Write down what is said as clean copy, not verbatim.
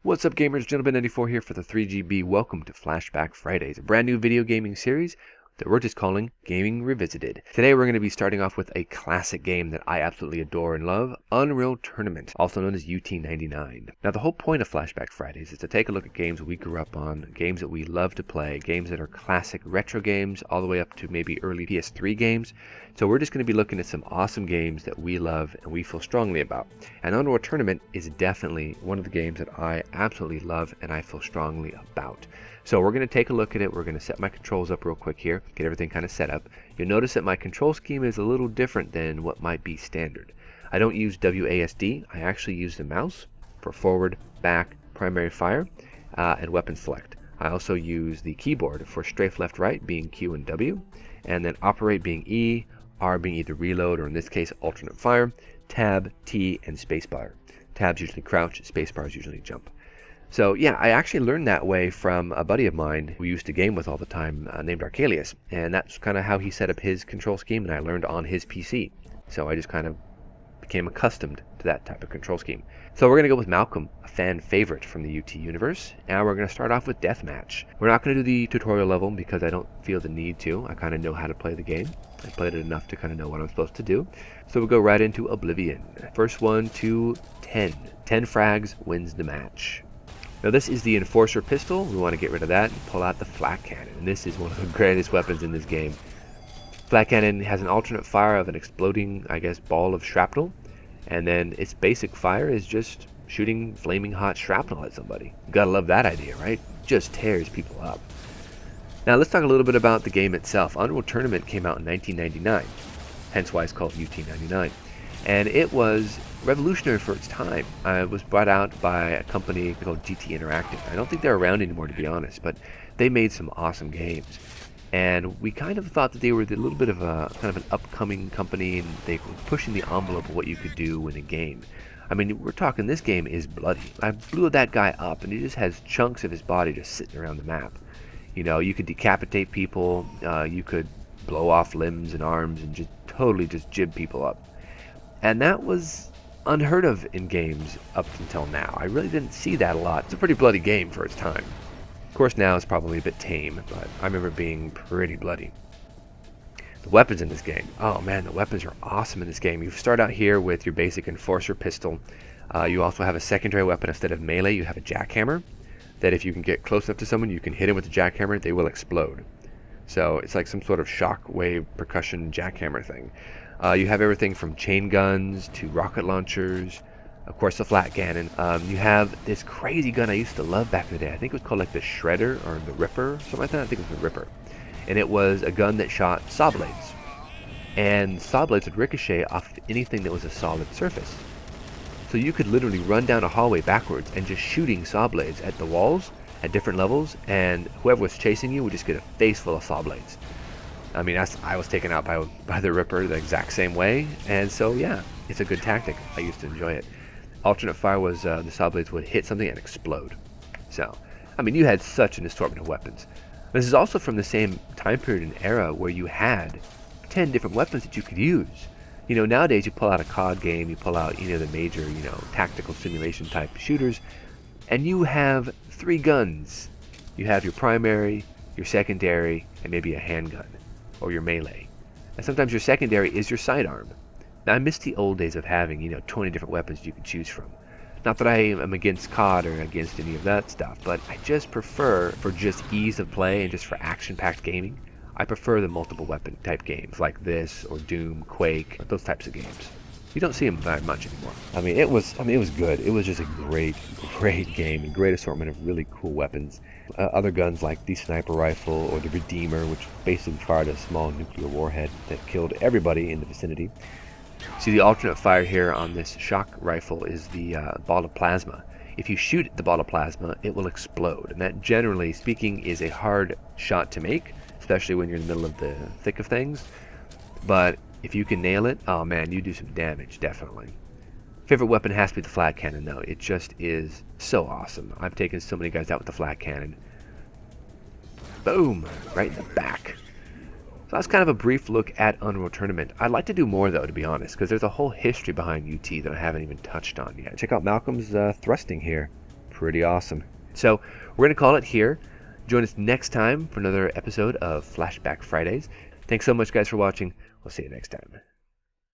What's up, gamers? Gentleman94 here for the 3GB. Welcome to Flashback Fridays, a brand new video gaming series that we're just calling Gaming Revisited. Today we're going to be starting off with a classic game that I absolutely adore and love, Unreal Tournament, also known as UT99. Now the whole point of Flashback Fridays is to take a look at games we grew up on, games that we love to play, games that are classic retro games, all the way up to maybe early PS3 games. So we're just going to be looking at some awesome games that we love and we feel strongly about. And Unreal Tournament is definitely one of the games that I absolutely love and I feel strongly about. So we're going to take a look at it. We're going to set my controls up real quick here, get everything kind of set up. You'll notice that my control scheme is a little different than what might be standard. I don't use WASD. I actually use the mouse for forward, back, primary fire, and weapon select. I also use the keyboard for strafe left, right being Q and W, and then operate being E, R being either reload or in this case alternate fire, tab, T, and spacebar. Tab's usually crouch, spacebar is usually jump. So yeah, I actually learned that way from a buddy of mine who used to game with all the time named Archelius, and that's kind of how he set up his control scheme, and I learned on his PC. So I just kind of became accustomed to that type of control scheme. So we're going to go with Malcolm, a fan favorite from the UT universe, and we're going to start off with Deathmatch. We're not going to do the tutorial level because I don't feel the need to. I kind of know how to play the game. I played it enough to kind of know what I'm supposed to do. So we'll go right into Oblivion. First one to 10. 10 frags wins the match. Now this is the Enforcer pistol. We want to get rid of that and pull out the flat cannon. And this is one of the greatest weapons in this game. Flat cannon has an alternate fire of an exploding, I guess, ball of shrapnel. And then its basic fire is just shooting flaming hot shrapnel at somebody. You gotta love that idea, right? Just tears people up. Now let's talk a little bit about the game itself. Unreal Tournament came out in 1999, hence why it's called UT99. And it was revolutionary for its time. It was brought out by a company called GT Interactive. I don't think they're around anymore, to be honest, but they made some awesome games. And we kind of thought that they were a little bit of a kind of an upcoming company, and they were pushing the envelope of what you could do in a game. I mean, we're talking, this game is bloody. I blew that guy up, and he just has chunks of his body just sitting around the map. You know, you could decapitate people, you could blow off limbs and arms, and just totally just jib people up. And that was unheard of in games up until now. I really didn't see that a lot. It's a pretty bloody game for its time. Of course, now it's probably a bit tame, but I remember being pretty bloody. The weapons in this game, oh man, the weapons are awesome in this game. You start out here with your basic Enforcer pistol. You also have a secondary weapon. Instead of melee, you have a jackhammer, that if you can get close enough to someone, you can hit him with the jackhammer, they will explode. So it's like some sort of shockwave percussion jackhammer thing. You have everything from chain guns to rocket launchers, of course the flat cannon. You have this crazy gun I used to love back in the day. I think it was called like the Shredder or the Ripper, something like that. I think it was the Ripper. And it was a gun that shot saw blades. And saw blades would ricochet off anything that was a solid surface. So you could literally run down a hallway backwards and just shooting saw blades at the walls at different levels, and whoever was chasing you would just get a face full of saw blades. I mean, I was taken out by the Ripper the exact same way, and so yeah, it's a good tactic. I used to enjoy it. Alternate fire was the saw blades would hit something and explode. So, I mean, you had such an assortment of weapons. This is also from the same time period and era where you had 10 different weapons that you could use. You know, nowadays you pull out a COD game, you pull out the major, tactical simulation type shooters, and you have 3 guns. You have your primary, your secondary, and maybe a handgun, or your melee. And sometimes your secondary is your sidearm. Now I miss the old days of having, 20 different weapons you could choose from. Not that I am against COD or against any of that stuff, but I just prefer, for just ease of play and just for action-packed gaming, I prefer the multiple weapon type games like this or Doom, Quake, those types of games. You don't see them very much anymore. I mean, it was good. It was just a great game, a great assortment of really cool weapons. Other guns like the sniper rifle or the Redeemer, which basically fired a small nuclear warhead that killed everybody in the vicinity. See, the alternate fire here on this shock rifle is the ball of plasma. If you shoot the ball of plasma, it will explode, and that, generally speaking, is a hard shot to make, especially when you're in the middle of the thick of things. But if you can nail it, oh man, you do some damage, definitely. Favorite weapon has to be the flat cannon, though. It just is so awesome. I've taken so many guys out with the flat cannon. Boom! Right in the back. So that's kind of a brief look at Unreal Tournament. I'd like to do more, though, to be honest, because there's a whole history behind UT that I haven't even touched on yet. Check out Malcolm's thrusting here. pretty awesome. So we're going to call it here. Join us next time for another episode of Flashback Fridays. Thanks so much, guys, for watching. We'll see you next time.